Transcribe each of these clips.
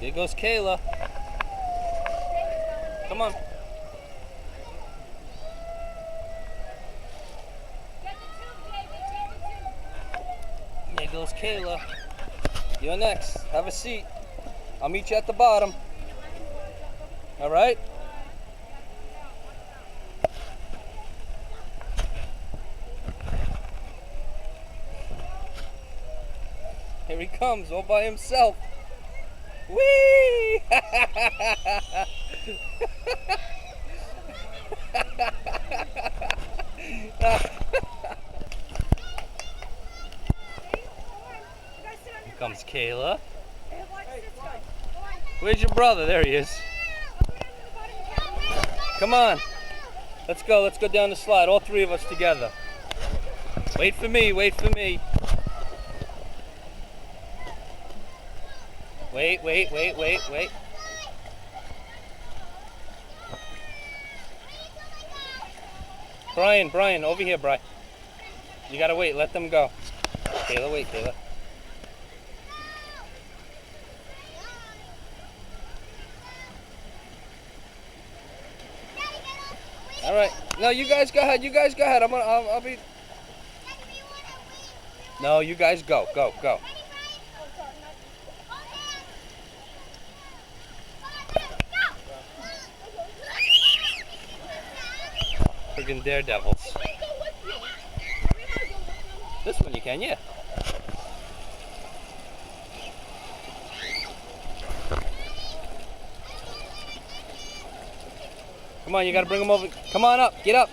Here goes Kayla. Come on. There goes Kayla. You're next. Have a seat. I'll meet you at the bottom. All right? Here he comes, all by himself. Whee! Here comes Kayla. Where's your brother? There he is. Come on. Let's go. Let's go down the slide. All three of us together. Wait for me. Wait for me. Wait, wait, wait, wait, wait. Brian, over here, Brian. You gotta wait. Let them go. Kayla, wait, Kayla. All right. No, you guys go ahead. You guys go ahead. I'll be. No, you guys go. Go. Friggin' daredevils. This one you can, yeah. Come on, you gotta bring them over. Come on up. Get up.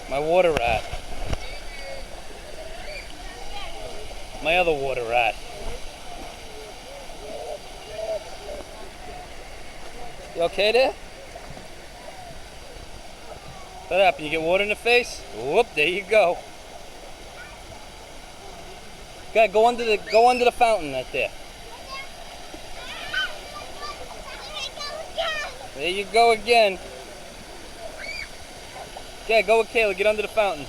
My water rat. My other water rat. You okay there? What happened? You get water in the face? Whoop, there you go. Okay, go under the fountain right there. There you go again. Okay, go with Kayla. Get under the fountain.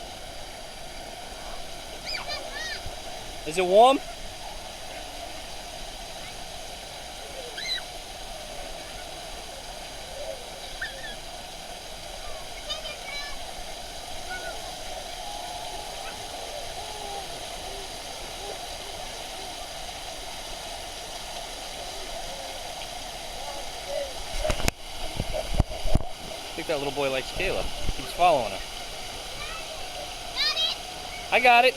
Is it warm? I think that little boy likes Kayla. He's following her. I got it.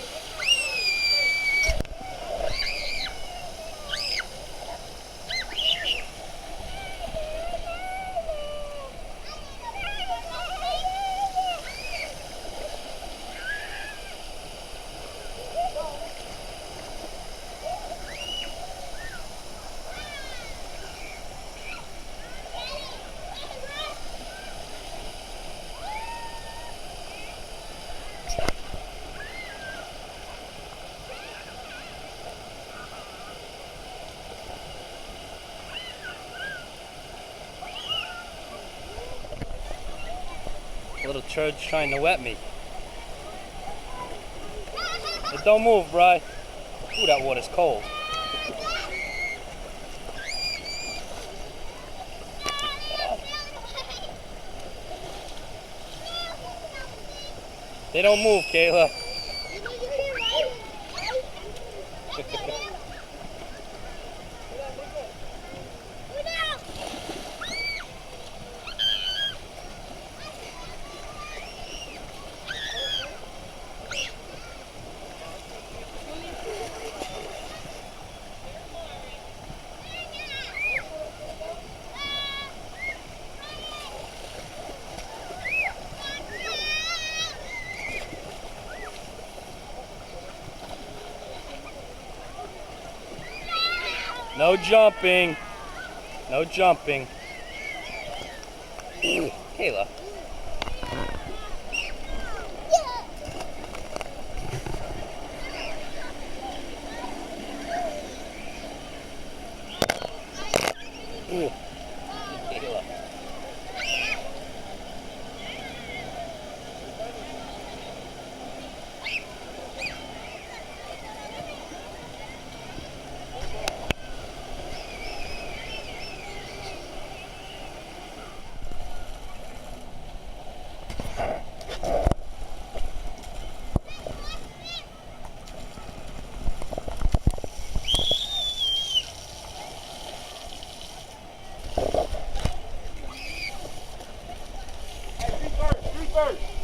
Little churd's trying to wet me. But don't move, Bri. Ooh, that water's cold. They don't move, Kayla. No jumping. No jumping. Kayla. Ooh. Kayla.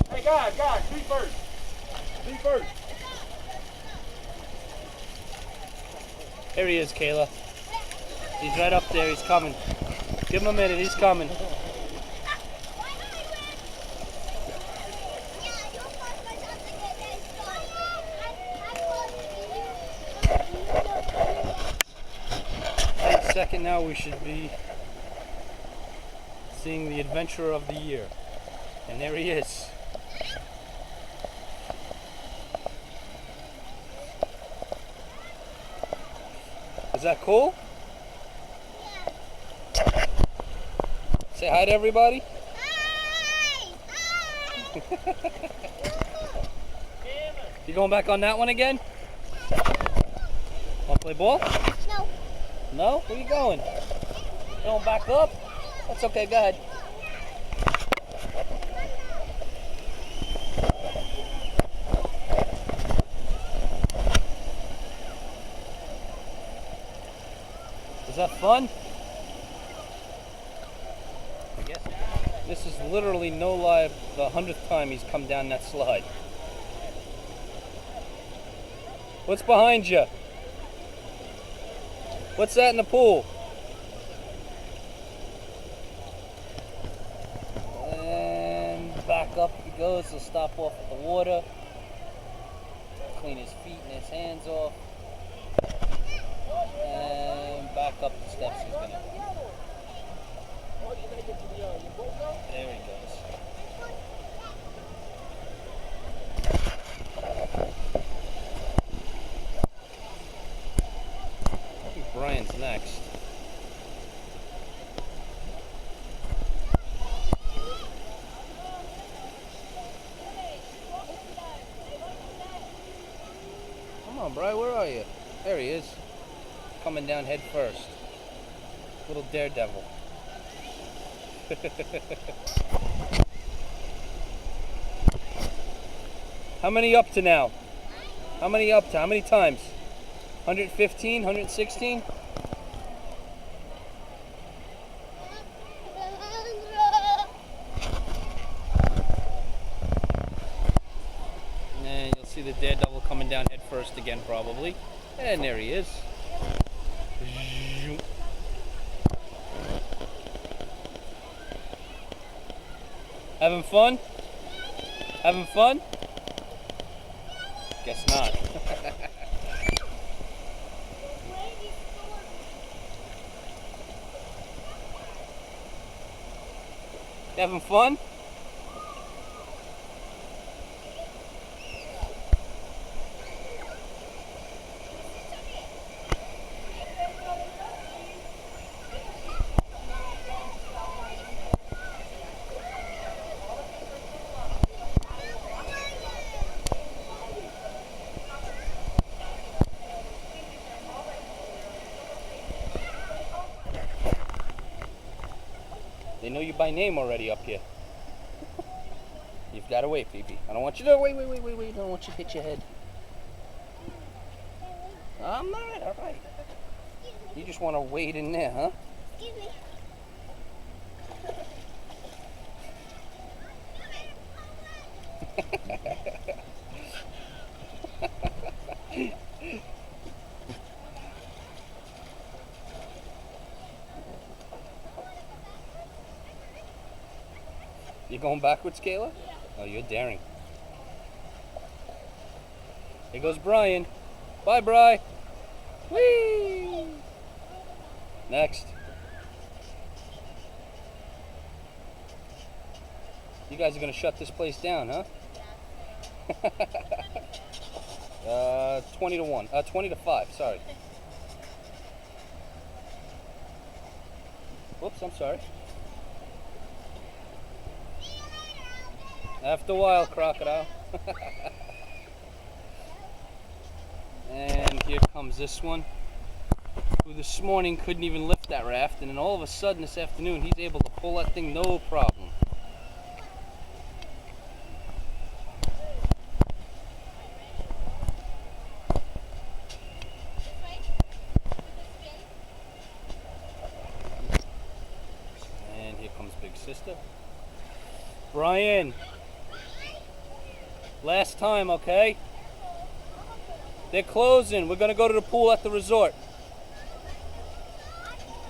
Hey, guys, feet first. Feet first. There he is, Kayla. He's right up there. He's coming. Give him a minute. He's coming. Any second now, we should be seeing the adventure of the year. And there he is. Is that cool? Say hi to everybody. Hi! Hi! You going back on that one again? Want to play ball? No. No? Where you going? Going back up? That's okay, go ahead. Is that fun? I guess. This is literally no lie the 100th time he's come down that slide. What's behind you? What's that in the pool? And back up he goes. He'll stop off at the water. Clean his feet and his hands off. And back up the steps he's gonna. There he goes. I think Brian's next. Come on, Brian, where are you? There he is. Coming down head first. Little daredevil. How many up to now? How many up to? How many times? 115? 116? And you'll see the daredevil coming down head first again probably. And there he is. Having fun? Having fun? Guess not. Having fun? They know you by name already up here. You've got to wait, Phoebe. I don't want you to wait. I don't want you to hit your head. I'm not, all right. You just want to wait in there, huh? Excuse me. You going backwards, Kayla? Oh, you're daring. Here goes Brian. Bye, Bri. Whee! Next. You guys are going to shut this place down, huh? 20 to 1. 20 to 5, sorry. Whoops, I'm sorry. After a while, crocodile. And here comes this one, who this morning couldn't even lift that raft, and then all of a sudden this afternoon he's able to pull that thing no problem. And here comes Big Sister. Brian, last time, okay? They're closing. We're gonna go to the pool at the resort.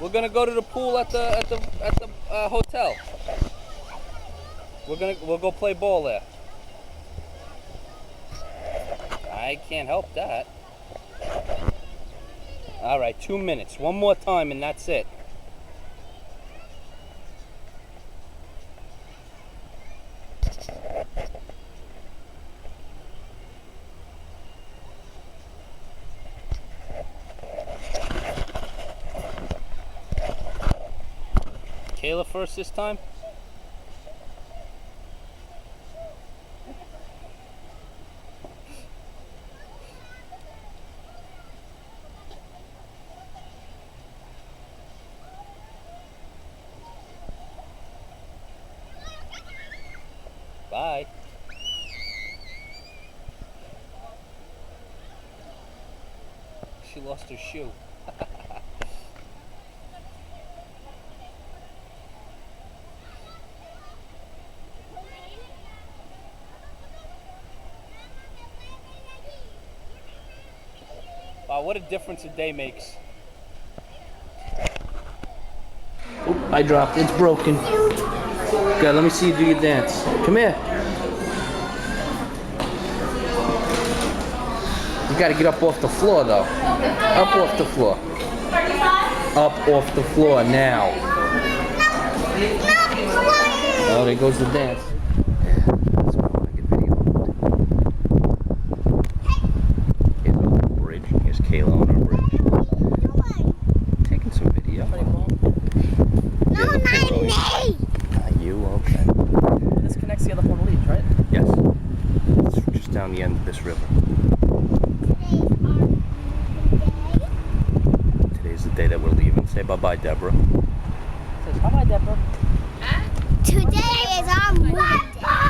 We're gonna go to the pool at the hotel. We'll go play ball there. I can't help that. All right, 2 minutes. One more time and that's it. Kayla first this time. Bye. She lost her shoe. Wow, what a difference a day makes. Oop, I dropped it. It's broken. Okay, let me see you do your dance. Come here. You gotta get up off the floor, though. Up off the floor. Up off the floor now. Oh, there goes the dance. Here's Kayla on our bridge. Taking some video. No, not me. You, okay. This connects the other Portal Leads, right? Yes. It's just down the end of this river. Today's the day that we're leaving. Say bye-bye, Deborah. Says, bye-bye, Deborah. Today is our movie day.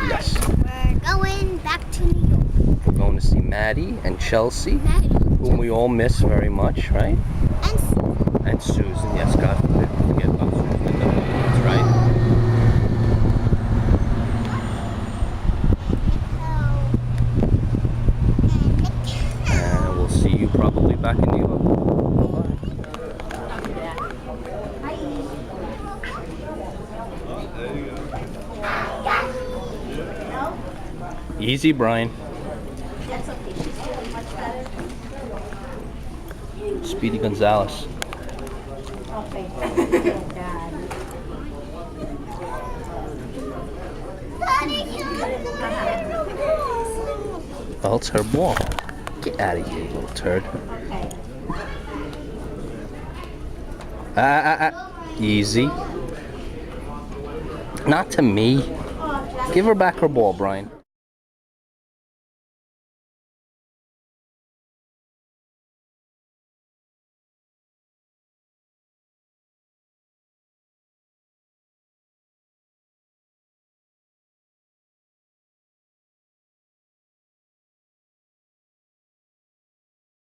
Yes. We're going back to New York. We're going to see Maddie and Chelsea, Maddie. whom we all miss very much, right? And And Susan. Yes, God forbid we forget about Susan and Deborah. That's right. And we'll see you probably back in New York. Easy, Brian. Speedy Gonzalez. Well, it's her ball. Get out of here, you little turd. Easy. Not to me. Give her back her ball, Brian.